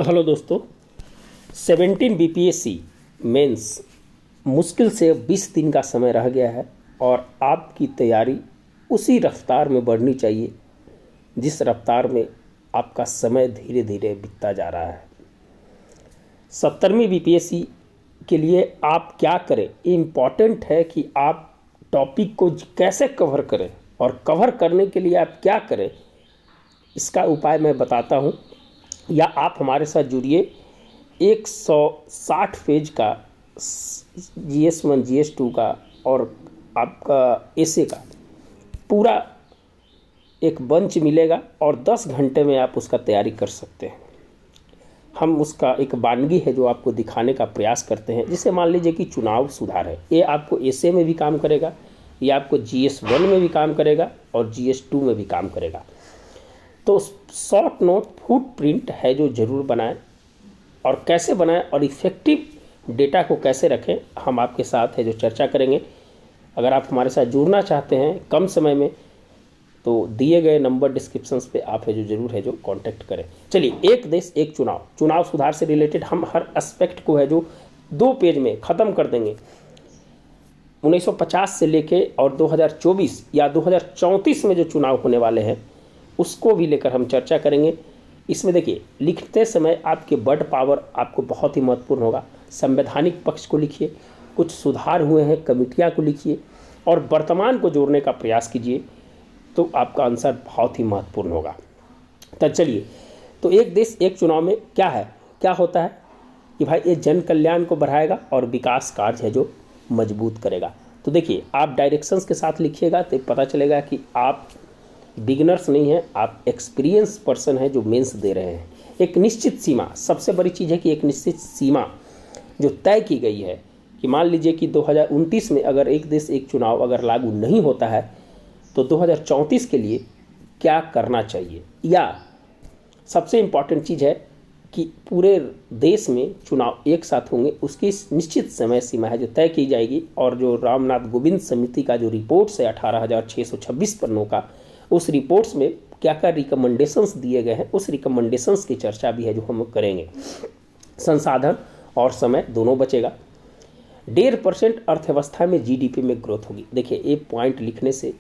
Hello दोस्तों। 17 BPSC mains मुश्किल से 20 दिन का समय रह गया है और आपकी तैयारी उसी रफ्तार में बढ़नी चाहिए जिस रफ्तार में आपका समय धीरे धीरे बीतता जा रहा है। 17वीं बीपीएससी के लिए आप क्या करें, ये इम्पॉर्टेंट है कि आप टॉपिक को कैसे कवर करें और कवर करने के लिए आप क्या करें, इसका उपाय मैं बताता हूँ। या आप हमारे साथ जुड़िए। 160 पेज का GS1 GS2 का और आपका एसे का पूरा एक बंच मिलेगा और 10 घंटे में आप उसका तैयारी कर सकते हैं। हम उसका एक वानगी है जो आपको दिखाने का प्रयास करते हैं। जिसे मान लीजिए कि चुनाव सुधार है, ये आपको एसे में भी काम करेगा, ये आपको GS1 में भी काम करेगा और GS2 में भी काम करेगा। तो शॉर्ट नोट फुटप्रिंट है जो ज़रूर बनाएं और कैसे बनाएं और इफ़ेक्टिव डेटा को कैसे रखें, हम आपके साथ है जो चर्चा करेंगे। अगर आप हमारे साथ जुड़ना चाहते हैं कम समय में तो दिए गए नंबर डिस्क्रिप्शंस पे आप है जो ज़रूर है जो कांटेक्ट करें। चलिए, एक देश एक चुनाव, चुनाव सुधार से रिलेटेड हम हर एस्पेक्ट को है जो 2 पेज में ख़त्म कर देंगे। 1950 से लेके और 2024 या 2034 में जो चुनाव होने वाले हैं उसको भी लेकर हम चर्चा करेंगे। इसमें देखिए, लिखते समय आपके वर्ड पावर आपको बहुत ही महत्वपूर्ण होगा। संवैधानिक पक्ष को लिखिए, कुछ सुधार हुए हैं कमिटियां को लिखिए और वर्तमान को जोड़ने का प्रयास कीजिए, तो आपका आंसर बहुत ही महत्वपूर्ण होगा। तो चलिए, तो एक देश एक चुनाव में क्या है, क्या होता है कि भाई ये जन कल्याण को बढ़ाएगा और विकास कार्य है जो मजबूत करेगा। तो देखिए, आप डायरेक्शंस के साथ लिखिएगा तो पता चलेगा कि आप बिगिनर्स नहीं हैं, आप एक्सपीरियंस पर्सन हैं जो मेंस दे रहे हैं। एक निश्चित सीमा, सबसे बड़ी चीज़ है कि एक निश्चित सीमा जो तय की गई है कि मान लीजिए कि 2029 में अगर एक देश एक चुनाव अगर लागू नहीं होता है तो 2034 के लिए क्या करना चाहिए। या सबसे इम्पॉर्टेंट चीज़ है कि पूरे देश में चुनाव एक साथ होंगे, उसकी निश्चित समय सीमा है जो तय की जाएगी। और जो रामनाथ गोविंद समिति का जो रिपोर्ट्स है 18,626 पन्नों का, उस रिपोर्ट्स में क्या क्या रिकमेंडेशंस दिए गए हैं, उस रिकमेंडेशंस की चर्चा भी है जो हम करेंगे। संसाधन और समय दोनों बचेगा। 1.5% अर्थव्यवस्था में GDP में ग्रोथ होगी। देखिए, ये पॉइंट लिखने से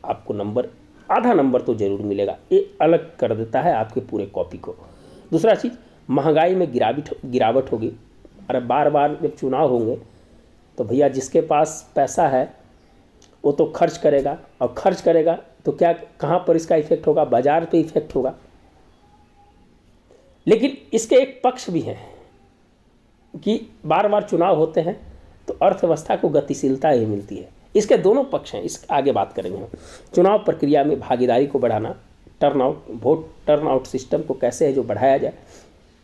आपको नंबर, आधा नंबर तो जरूर मिलेगा, ये अलग कर देता है आपके पूरे कॉपी को। दूसरा चीज़, महंगाई में गिरावट होगी। अरे बार बार जब चुनाव होंगे तो भैया जिसके पास पैसा है वो तो खर्च करेगा, और खर्च करेगा तो क्या, कहाँ पर इसका इफेक्ट होगा, बाजार पे इफेक्ट होगा। लेकिन इसके एक पक्ष भी है कि बार बार चुनाव होते हैं तो अर्थव्यवस्था को गतिशीलता ही मिलती है। इसके दोनों पक्ष हैं, इस आगे बात करेंगे हम। चुनाव प्रक्रिया में भागीदारी को बढ़ाना, वोट टर्नआउट सिस्टम को कैसे है जो बढ़ाया जाए।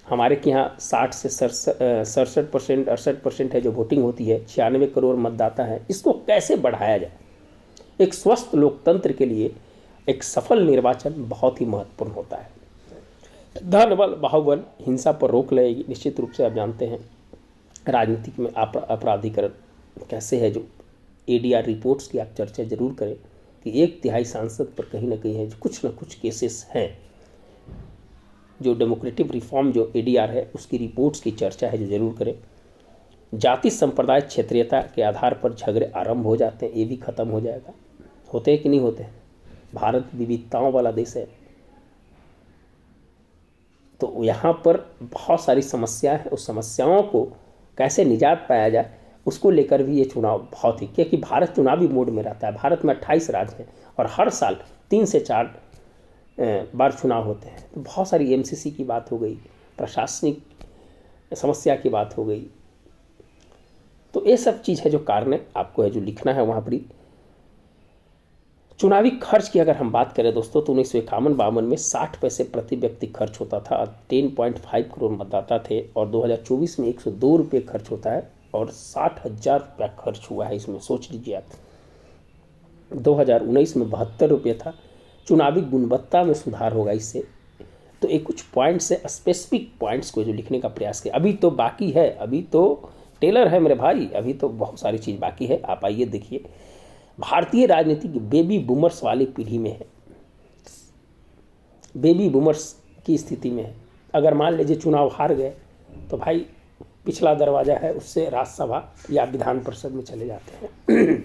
हमारे के यहाँ 60 से 67% 68% है जो वोटिंग होती है, 96 करोड़ मतदाता है, इसको कैसे बढ़ाया जाए। एक स्वस्थ लोकतंत्र के लिए एक सफल निर्वाचन बहुत ही महत्वपूर्ण होता है। धन बल बाहुबल हिंसा पर रोक लगेगी। निश्चित रूप से आप जानते हैं राजनीतिक में अपराधीकरण कैसे है जो ADR रिपोर्ट्स की आप चर्चा जरूर करें कि 1/3 सांसद पर कहीं ना कहीं है जो कुछ ना कुछ केसेस हैं। जो डेमोक्रेटिक रिफॉर्म जो ADR है उसकी रिपोर्ट्स की चर्चा है जो जरूर करें। जाति संप्रदाय क्षेत्रीयता के आधार पर झगड़े आरंभ हो जाते हैं, ये भी खत्म हो जाएगा। होते हैं कि नहीं होते हैं? भारत विविधताओं वाला देश है, तो यहाँ पर बहुत सारी समस्याएं हैं। उस समस्याओं को कैसे निजात पाया जाए उसको लेकर भी ये चुनाव बहुत ही, क्योंकि भारत चुनावी मोड में रहता है। भारत में 28 राज्य हैं और हर साल 3 से 4 बार चुनाव होते हैं। तो बहुत सारी MCC की बात हो गई, प्रशासनिक समस्या की बात हो गई, तो ये सब चीज़ है जो कारण आपको है जो लिखना है वहाँ पर। चुनावी खर्च की अगर हम बात करें दोस्तों तो 1951-52 में 60 पैसे प्रति व्यक्ति खर्च होता था। 10.5 करोड़ मतदाता थे और 2024 में 102 रुपये खर्च होता है और 60,000 रुपया खर्च हुआ है इसमें। सोच लीजिए आप, 2019 में 72 रुपये था। चुनावी गुणवत्ता में सुधार होगा इससे। तो एक कुछ पॉइंट्स है, स्पेसिफिक पॉइंट्स को जो लिखने का प्रयास किया। अभी तो बाकी है, अभी तो टेलर है मेरे भाई, अभी तो बहुत सारी चीज़ बाकी है। आप आइए देखिए, भारतीय राजनीति की बेबी बूमर्स वाली पीढ़ी में है, बेबी बूमर्स की स्थिति में है। अगर मान लीजिए चुनाव हार गए तो भाई पिछला दरवाज़ा है उससे राज्यसभा या विधान परिषद में चले जाते हैं।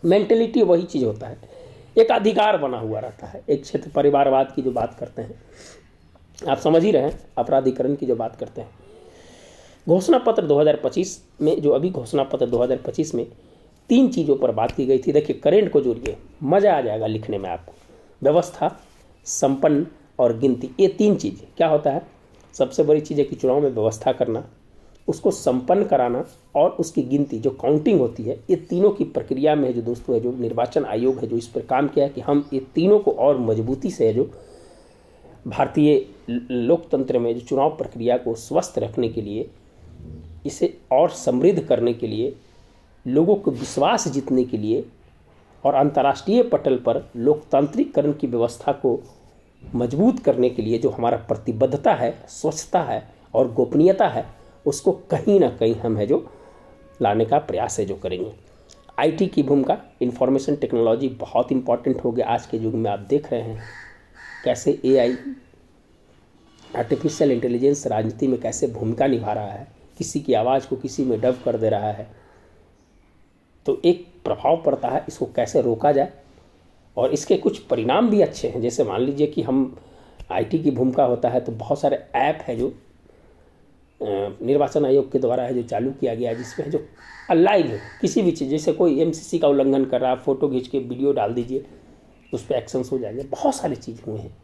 मेंटलिटी वही चीज़ होता है, एक अधिकार बना हुआ रहता है। एक क्षेत्र परिवारवाद की जो बात करते हैं, आप समझ ही रहे हैं, अपराधीकरण की जो बात करते हैं। घोषणा पत्र 2025 में, जो अभी घोषणा पत्र 2025 में 3 चीज़ों पर बात की गई थी। देखिए करेंट को जोड़िए, मज़ा आ जाएगा लिखने में आपको। व्यवस्था, संपन्न और गिनती, ये 3 चीज़ क्या होता है? सबसे बड़ी चीज़ है कि चुनाव में व्यवस्था करना, उसको संपन्न कराना और उसकी गिनती जो काउंटिंग होती है। ये तीनों की प्रक्रिया में है जो दोस्तों है, जो निर्वाचन आयोग है जो इस पर काम किया है कि हम ये तीनों को और मजबूती से है जो भारतीय लोकतंत्र में जो चुनाव प्रक्रिया को स्वस्थ रखने के लिए, इसे और समृद्ध करने के लिए, लोगों को विश्वास जीतने के लिए और अंतर्राष्ट्रीय पटल पर लोकतांत्रिकरण की व्यवस्था को मजबूत करने के लिए जो हमारा प्रतिबद्धता है, स्वच्छता है और गोपनीयता है, उसको कहीं ना कहीं हम है जो लाने का प्रयास है जो करेंगे। आईटी की भूमिका, इंफॉर्मेशन टेक्नोलॉजी बहुत इंपॉर्टेंट हो गया आज के युग में। आप देख रहे हैं कैसे एआई, आर्टिफिशियल इंटेलिजेंस राजनीति में कैसे भूमिका निभा रहा है, किसी की आवाज़ को किसी में डब कर दे रहा है, तो एक प्रभाव पड़ता है। इसको कैसे रोका जाए, और इसके कुछ परिणाम भी अच्छे हैं। जैसे मान लीजिए कि हम आईटी की भूमिका होता है तो बहुत सारे ऐप है जो निर्वाचन आयोग के द्वारा है जो चालू किया गया है, जिसमें जो लाइव है किसी भी चीज़, जैसे कोई एमसीसी का उल्लंघन कर रहा है, फ़ोटो खींच के वीडियो डाल दीजिए, उस पर एक्शंस हो जाएंगे। बहुत सारी चीज़ हुए हैं।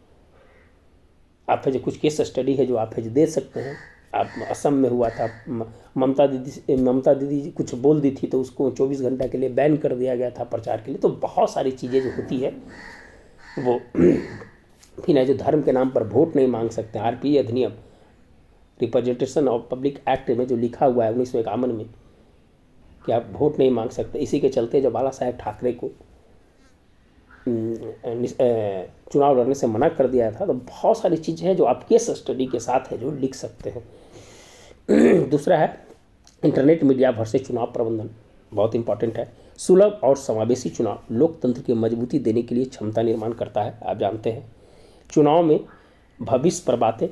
आप है जो कुछ केस स्टडी है जो आप है जो दे सकते हैं। आप असम में हुआ था, ममता दीदी कुछ बोल दी थी तो उसको 24 घंटा के लिए बैन कर दिया गया था प्रचार के लिए। तो बहुत सारी चीज़ें जो होती है वो फिर है जो धर्म के नाम पर वोट नहीं मांग सकते। आरपी अधिनियम, रिप्रेजेंटेशन ऑफ पब्लिक एक्ट में जो लिखा हुआ है 1951 में कि आप वोट नहीं मांग सकते, इसी के चलते जब बाला साहेब ठाकरे को चुनाव लड़ने से मना कर दिया था, तो बहुत सारी चीज़ें हैं जो आप केस स्टडी के साथ है जो लिख सकते हैं। दूसरा है इंटरनेट मीडिया वर्सेस चुनाव प्रबंधन, बहुत इंपॉर्टेंट है। सुलभ और समावेशी चुनाव लोकतंत्र की मजबूती देने के लिए क्षमता निर्माण करता है। आप जानते हैं चुनाव में भविष्य पर बातें,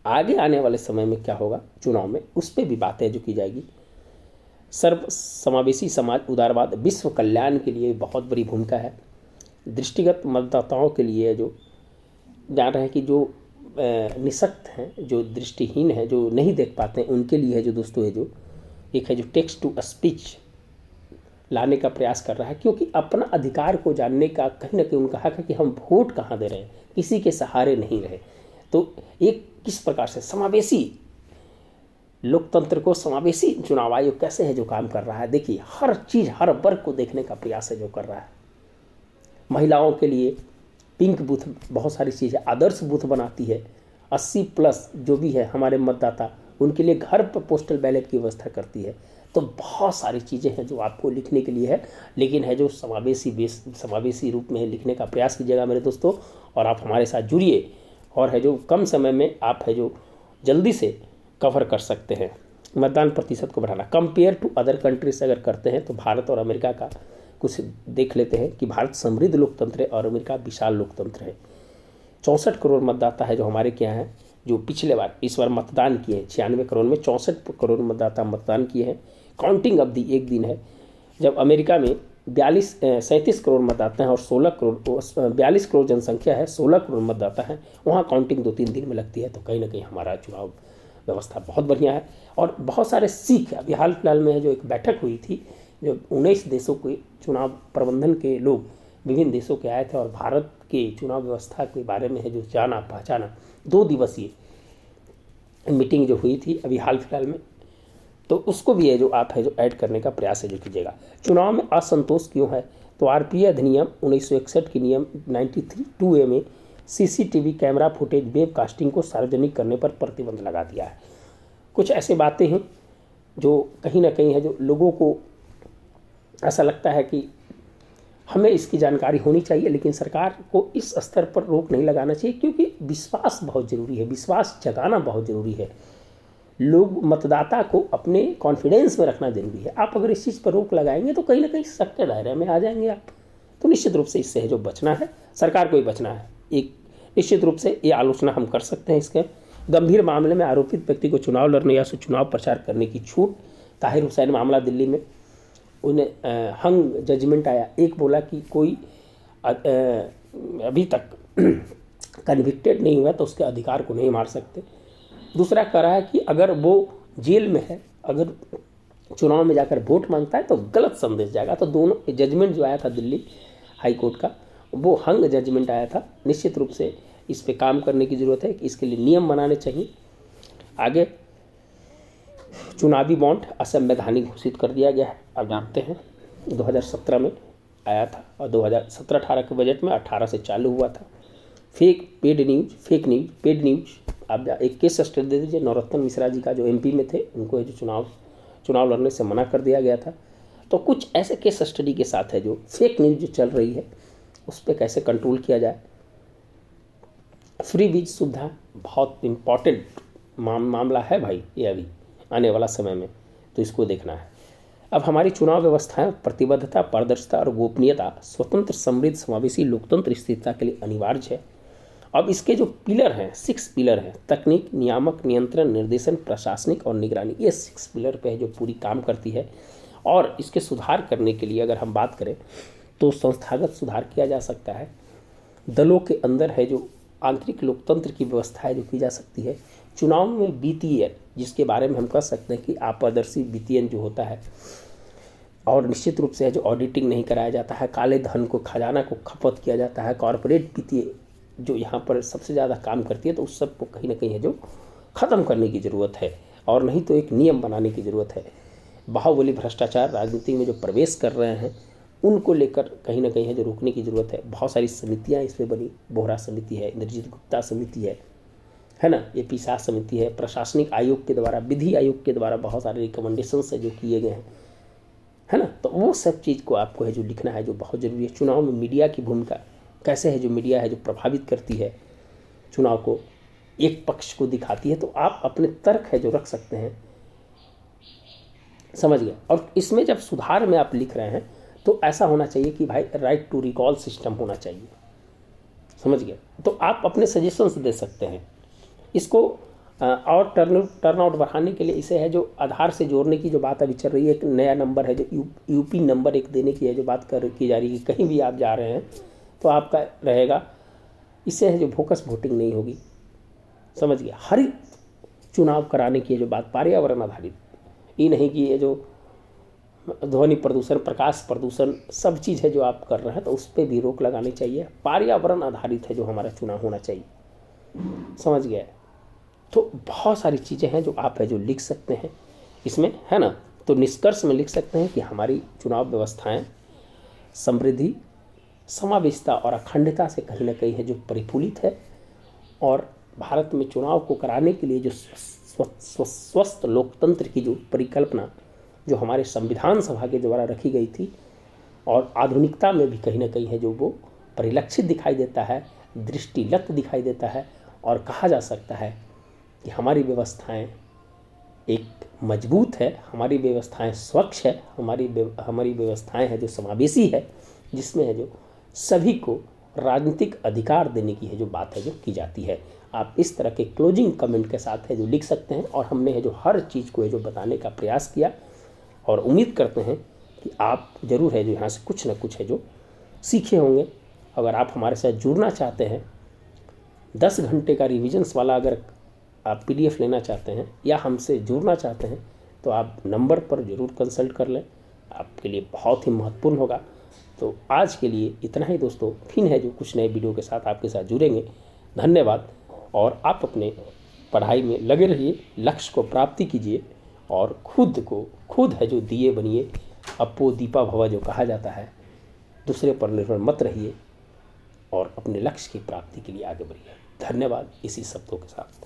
आगे आने वाले समय में क्या होगा चुनाव में, उस पर भी बातें जो की जाएगी। सर्व समावेशी समाज, उदारवाद, विश्व कल्याण के लिए बहुत बड़ी भूमिका है। दृष्टिगत मतदाताओं के लिए जो जान रहे हैं कि जो निशक्त हैं, जो दृष्टिहीन हैं, जो नहीं देख पाते हैं, उनके लिए है जो दोस्तों है जो एक है जो टेक्स्ट टू स्पीच लाने का प्रयास कर रहा है, क्योंकि अपना अधिकार को जानने का कहीं ना कहीं उनका हक है कि हम वोट कहाँ दे रहे हैं, किसी के सहारे नहीं रहे। तो एक किस प्रकार से समावेशी लोकतंत्र को, समावेशी चुनाव आयोग कैसे है जो काम कर रहा है। देखिए हर चीज़, हर वर्ग को देखने का प्रयास है जो कर रहा है। महिलाओं के लिए पिंक बूथ, बहुत सारी चीज़ें, आदर्श बूथ बनाती है। 80+ जो भी है हमारे मतदाता, उनके लिए घर पर पोस्टल बैलेट की व्यवस्था करती है। तो बहुत सारी चीज़ें हैं जो आपको लिखने के लिए है, लेकिन है जो समावेशी रूप में लिखने का प्रयास कीजिएगा मेरे दोस्तों, और आप हमारे साथ जुड़िए, और है जो कम समय में आप है जो जल्दी से कवर कर सकते हैं। मतदान प्रतिशत को बढ़ाना, कंपेयर टू अदर कंट्रीज अगर करते हैं तो भारत और अमेरिका का कुछ देख लेते हैं कि भारत समृद्ध लोकतंत्र है और अमेरिका विशाल लोकतंत्र है। 64 करोड़ मतदाता है जो हमारे क्या हैं, जो पिछले बार इस बार मतदान किए हैं। 96 करोड़ में 64 करोड़ मतदाता मतदान किए हैं। काउंटिंग अवधि 1 दिन है, जब अमेरिका में 37 करोड़ मतदाता हैं और 42 करोड़ जनसंख्या है, 16 करोड़ मतदाता हैं, वहाँ काउंटिंग 2-3 दिन में लगती है। तो कहीं ना कहीं हमारा चुनाव व्यवस्था बहुत बढ़िया है। और बहुत सारे सीख, अभी हाल फिलहाल में जो एक बैठक हुई थी, जो 19 देशों के चुनाव प्रबंधन के लोग विभिन्न देशों के आए थे और भारत के चुनाव व्यवस्था के बारे में है जो जाना पहचाना। 2 दिवसीय मीटिंग जो हुई थी अभी हाल फिलहाल में, तो उसको भी है जो आप है जो ऐड करने का प्रयास है जो कीजिएगा। चुनाव में असंतोष क्यों है, तो आरपीए अधिनियम 1961 की नियम 93(2)A में सीसीटीवी कैमरा फुटेज वेबकास्टिंग को सार्वजनिक करने पर प्रतिबंध लगा दिया है। कुछ ऐसे बातें हैं जो कहीं ना कहीं है जो लोगों को ऐसा लगता है कि हमें इसकी जानकारी होनी चाहिए, लेकिन सरकार को इस स्तर पर रोक नहीं लगाना चाहिए, क्योंकि विश्वास बहुत ज़रूरी है, विश्वास जगाना बहुत ज़रूरी है। लोग, मतदाता को अपने कॉन्फिडेंस में रखना जरूरी है। आप अगर इस चीज़ पर रोक लगाएंगे तो कहीं ना कहीं शक के दायरे में आ जाएंगे आप। तो निश्चित रूप से इससे है जो बचना है, सरकार को ही बचना है। एक निश्चित रूप से ये आलोचना हम कर सकते हैं इसके, गंभीर मामले में आरोपित व्यक्ति को चुनाव लड़ने या चुनाव प्रचार करने की छूट। ताहिर हुसैन मामला दिल्ली में, उन्हें हंग जजमेंट आया। एक बोला कि कोई अभी तक कन्विक्टेड नहीं हुआ तो उसके अधिकार को नहीं मार सकते। दूसरा कह रहा है कि अगर वो जेल में है, अगर चुनाव में जाकर वोट मांगता है तो गलत संदेश जाएगा। तो दोनों जजमेंट जो आया था दिल्ली हाई कोर्ट का, वो हंग जजमेंट आया था। निश्चित रूप से इस पे काम करने की ज़रूरत है कि इसके लिए नियम बनाने चाहिए। आगे चुनावी बॉन्ड असंवैधानिक घोषित कर दिया गया है। आप जानते हैं 2017 में आया था और 2017-18 के बजट में 18 से चालू हुआ था। Paid news. आप एक केस स्टडी दे दीजिए। नरोत्तम मिश्रा जी का जो एमपी में थे, उनको जो चुनाव लड़ने से मना कर दिया गया था। तो कुछ ऐसे केस स्टडी के साथ है जो फेक न्यूज़ जो चल रही है उस पर कैसे कंट्रोल किया जाए। फ्री बीज सुविधा बहुत इम्पॉर्टेंट मामला है भाई, ये अभी आने वाला समय में, तो इसको देखना है। अब हमारी चुनाव व्यवस्थाएं प्रतिबद्धता, पारदर्शिता और गोपनीयता स्वतंत्र, समृद्ध, समावेशी लोकतंत्र स्थिरता के लिए अनिवार्य है। अब इसके जो पिलर हैं, 6 पिलर हैं, तकनीक, नियामक, नियंत्रण, निर्देशन, प्रशासनिक और निगरानी, ये 6 पिलर पे है जो पूरी काम करती है। और इसके सुधार करने के लिए अगर हम बात करें तो संस्थागत सुधार किया जा सकता है। दलों के अंदर है जो आंतरिक लोकतंत्र की व्यवस्था है जो की जा सकती है। चुनाव में बीटीएन, जिसके बारे में हम कह सकते हैं कि अपारदर्शी बीटीएन जो होता है, और निश्चित रूप से है जो ऑडिटिंग नहीं कराया जाता है, काले धन को, खजाना को खपत किया जाता है, कॉरपोरेट वित्तीय जो यहाँ पर सबसे ज़्यादा काम करती है, तो उस सब को कहीं ना कहीं है जो ख़त्म करने की ज़रूरत है, और नहीं तो एक नियम बनाने की ज़रूरत है। बाहुबली भ्रष्टाचार राजनीति में जो प्रवेश कर रहे हैं उनको लेकर कहीं ना कहीं है जो रोकने की ज़रूरत है। बहुत सारी समितियाँ इसमें बनी, बोहरा समिति है, इंद्रजीत गुप्ता समिति है ना, ये पीसा समिति है। प्रशासनिक आयोग के द्वारा, विधि आयोग के द्वारा बहुत सारे रिकमेंडेशंस है जो किए गए हैं, है ना। तो वो सब चीज़ को आपको है जो लिखना है, जो बहुत ज़रूरी है। चुनाव में मीडिया की भूमिका कैसे है, जो मीडिया है जो प्रभावित करती है चुनाव को, एक पक्ष को दिखाती है, तो आप अपने तर्क है जो रख सकते हैं, समझ गए। और इसमें जब सुधार में आप लिख रहे हैं तो ऐसा होना चाहिए कि भाई राइट टू रिकॉल सिस्टम होना चाहिए, समझ गए। तो आप अपने सजेशंस दे सकते हैं इसको, और टर्न आउट बढ़ाने के लिए इसे है जो आधार से जोड़ने की जो बात अभी चल रही है, एक नया नंबर है जो यूपी नंबर एक देने की है जो बात की जा रही है कि कहीं भी आप जा रहे हैं तो आपका रहेगा। इससे है जो फोकस वोटिंग नहीं होगी, समझ गया। हरित चुनाव कराने की जो बात, पर्यावरण आधारित, ये नहीं कि ये जो ध्वनि प्रदूषण, प्रकाश प्रदूषण, सब चीज़ है जो आप कर रहे हैं तो उस पर भी रोक लगानी चाहिए। पर्यावरण आधारित है जो हमारा चुनाव होना चाहिए, समझ गया। तो बहुत सारी चीज़ें हैं जो आप है जो लिख सकते हैं इसमें, है ना। तो निष्कर्ष में लिख सकते हैं कि हमारी चुनाव व्यवस्थाएं समृद्धि, समावेशिता और अखंडता से कहीं ना कहीं है जो परिफुलित है, और भारत में चुनाव को कराने के लिए जो स्वस्थ लोकतंत्र की जो परिकल्पना जो हमारे संविधान सभा के द्वारा रखी गई थी, और आधुनिकता में भी कहीं ना कहीं है जो वो परिलक्षित दिखाई देता है, दृष्टिलत दिखाई देता है। और कहा जा सकता है कि हमारी व्यवस्थाएं एक मजबूत है, हमारी व्यवस्थाएं स्वच्छ है, हमारी व्यवस्थाएं है जो समावेशी है, जिसमें है जो सभी को राजनीतिक अधिकार देने की है जो बात है जो की जाती है। आप इस तरह के क्लोजिंग कमेंट के साथ है जो लिख सकते हैं, और हमने है जो हर चीज़ को है जो बताने का प्रयास किया, और उम्मीद करते हैं कि आप ज़रूर है जो यहाँ से कुछ ना कुछ है जो सीखे होंगे। अगर आप हमारे साथ जुड़ना चाहते हैं, 10 घंटे का रिविजन्स वाला अगर आप PDF लेना चाहते हैं या हमसे जुड़ना चाहते हैं तो आप नंबर पर ज़रूर कंसल्ट कर लें, आपके लिए बहुत ही महत्वपूर्ण होगा। तो आज के लिए इतना ही दोस्तों, फिर है जो कुछ नए वीडियो के साथ आपके साथ जुड़ेंगे। धन्यवाद। और आप अपने पढ़ाई में लगे रहिए, लक्ष्य को प्राप्ति कीजिए, और खुद है जो दिए बनिए, अपो दीपा भवा जो कहा जाता है। दूसरे पर निर्भर मत रहिए और अपने लक्ष्य की प्राप्ति के लिए आगे बढ़िए। धन्यवाद इसी शब्दों के साथ।